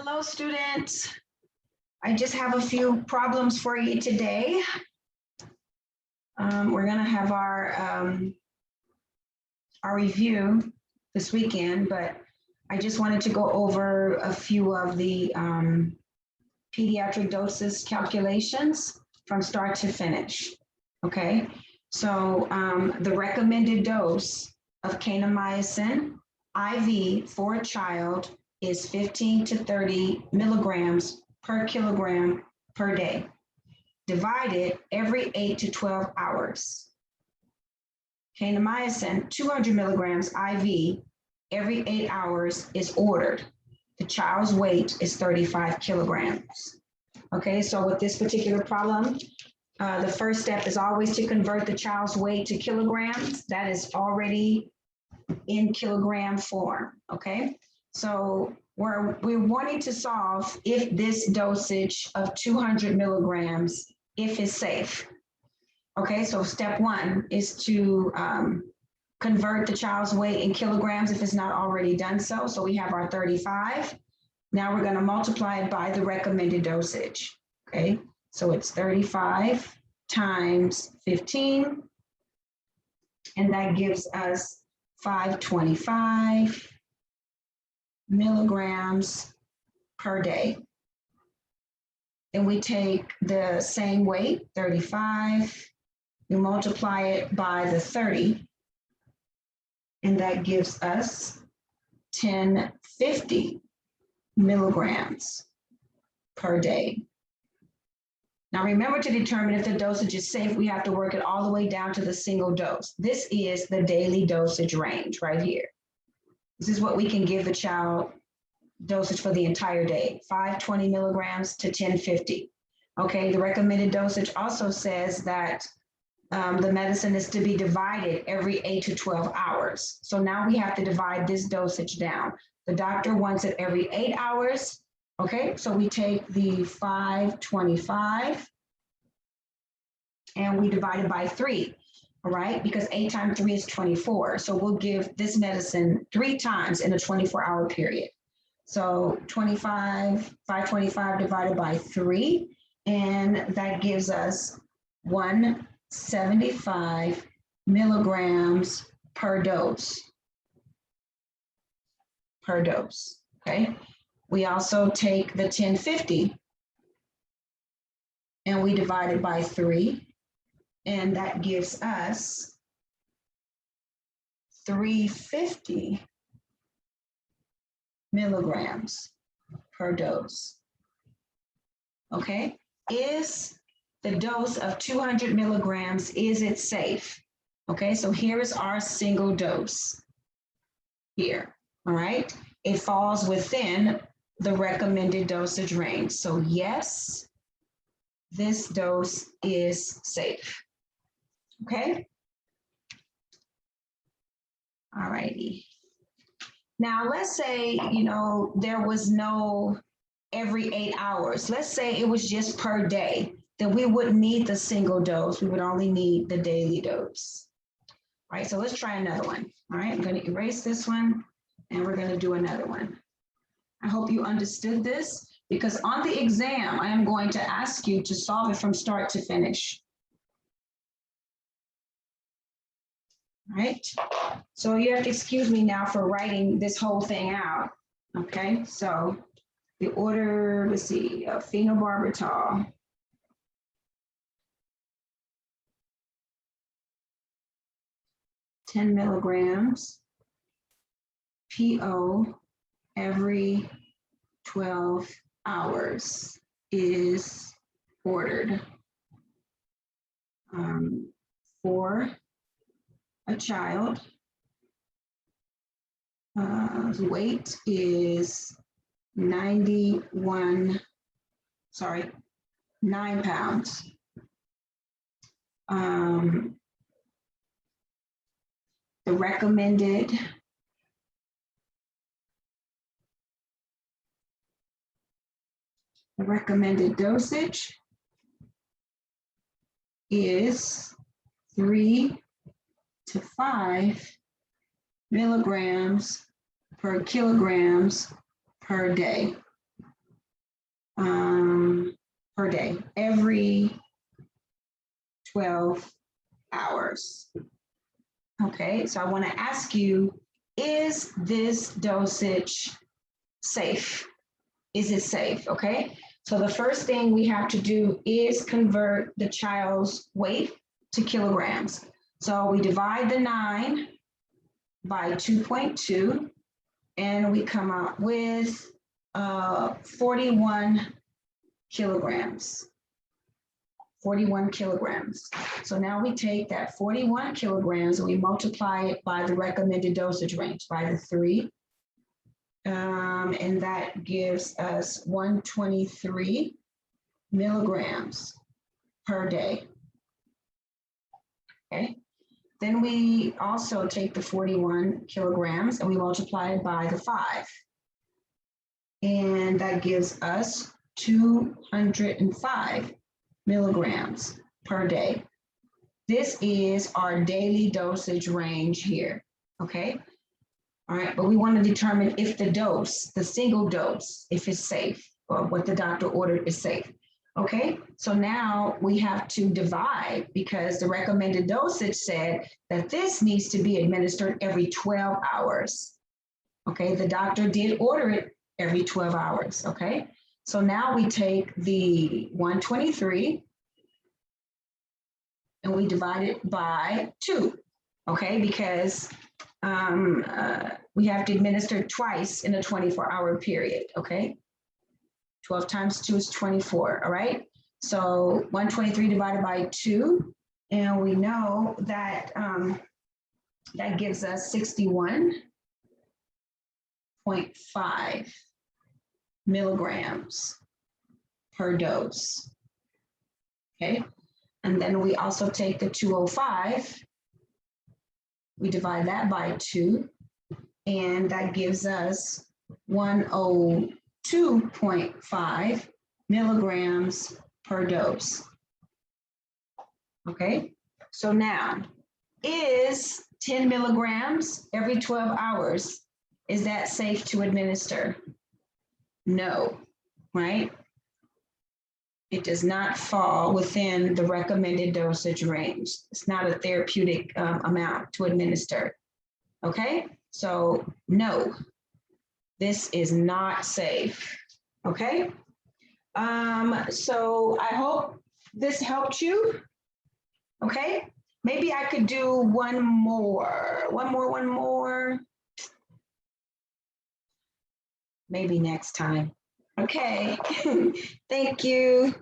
Hello, students. I just have a few problems for you today. We're going to have our review this weekend, but I just wanted to go over a few of the pediatric doses calculations from start to finish. Okay, so the recommended dose of kanamycin IV for a child is 15 to 30 milligrams per kilogram per day, divided every 8 to 12 hours. Kanamycin 200 milligrams IV every 8 hours is ordered. The child's weight is 35 kilograms. Okay, so with this particular problem, the first step is always to convert the child's weight to kilograms. That is already in kilogram form, okay? So we're wanting to solve if this dosage of 200 milligrams, if it's safe. Okay, so step one is to convert the child's weight in kilograms if it's not already done so. So we have our 35. Now we're going to multiply it by the recommended dosage. Okay, so it's 35 times 15, and that gives us 525 milligrams per day. Then we take the same weight, 35, we multiply it by the 30, and that gives us 1050 milligrams per day. Now remember, to determine if the dosage is safe, we have to work it all the way down to the single dose. This is the daily dosage range right here. This is what we can give the child dosage for the entire day, 520 milligrams to 1050. Okay, the recommended dosage also says that the medicine is to be divided every 8 to 12 hours. So now we have to divide this dosage down. The doctor wants it every 8 hours. Okay, so we take the 525 and we divide it by 3. All right, because 8 times 3 is 24. So we'll give this medicine 3 times in a 24-hour period. So 525 divided by 3, and that gives us 175 milligrams per dose. Okay. We also take the 1050 and we divide it by 3. And that gives us 350 milligrams per dose. Okay, is the dose of 200 milligrams, is it safe? Okay, so here is our single dose here, all right? It falls within the recommended dosage range. So yes, this dose is safe. Okay. All righty. Now let's say, there was no every 8 hours. Let's say it was just per day. Then we wouldn't need the single dose. We would only need the daily dose. All right, so let's try another one. All right, I'm going to erase this one and we're going to do another one. I hope you understood this, because on the exam, I am going to ask you to solve it from start to finish. All right, so you have to excuse me now for writing this whole thing out. Okay, so the order, let's see, phenobarbital. $10 milligrams PO every 12 hours is ordered for a child. Weight is 9 pounds. The recommended dosage is 3 to 5 milligrams per kilograms per day. per day, every 12 hours. Okay, so I want to ask you, is this dosage safe? Is it safe? Okay, so the first thing we have to do is convert the child's weight to kilograms. So we divide the 9 by 2.2, and we come out with 41 kilograms. 41 kilograms. So now we take that 41 kilograms and we multiply it by the recommended dosage range, by the 3. And that gives us 123 milligrams per day. Okay. Then we also take the 41 kilograms and we multiply it by the 5. And that gives us 205 milligrams per day. This is our daily dosage range here, okay? All right, but we want to determine if the dose, the single dose, if it's safe, or what the doctor ordered is safe, okay? So now we have to divide, because the recommended dosage said that this needs to be administered every 12 hours, okay? The doctor did order it every 12 hours, okay? So now we take the 123 and we divide it by 2, okay? Because we have to administer twice in a 24-hour period, okay? 12 times 2 is 24, all right? So 123 divided by 2, and we know that that gives us 61.5 milligrams per dose, okay? And then we also take the 205, we divide that by 2, and that gives us 102.5 milligrams per dose, okay? So now, is 10 milligrams every 12 hours, is that safe to administer? No, right? It does not fall within the recommended dosage range. It's not a therapeutic amount to administer, okay? So no, this is not safe, okay? So I hope this helped you, okay? Maybe I could do one more. Maybe next time. Okay, thank you.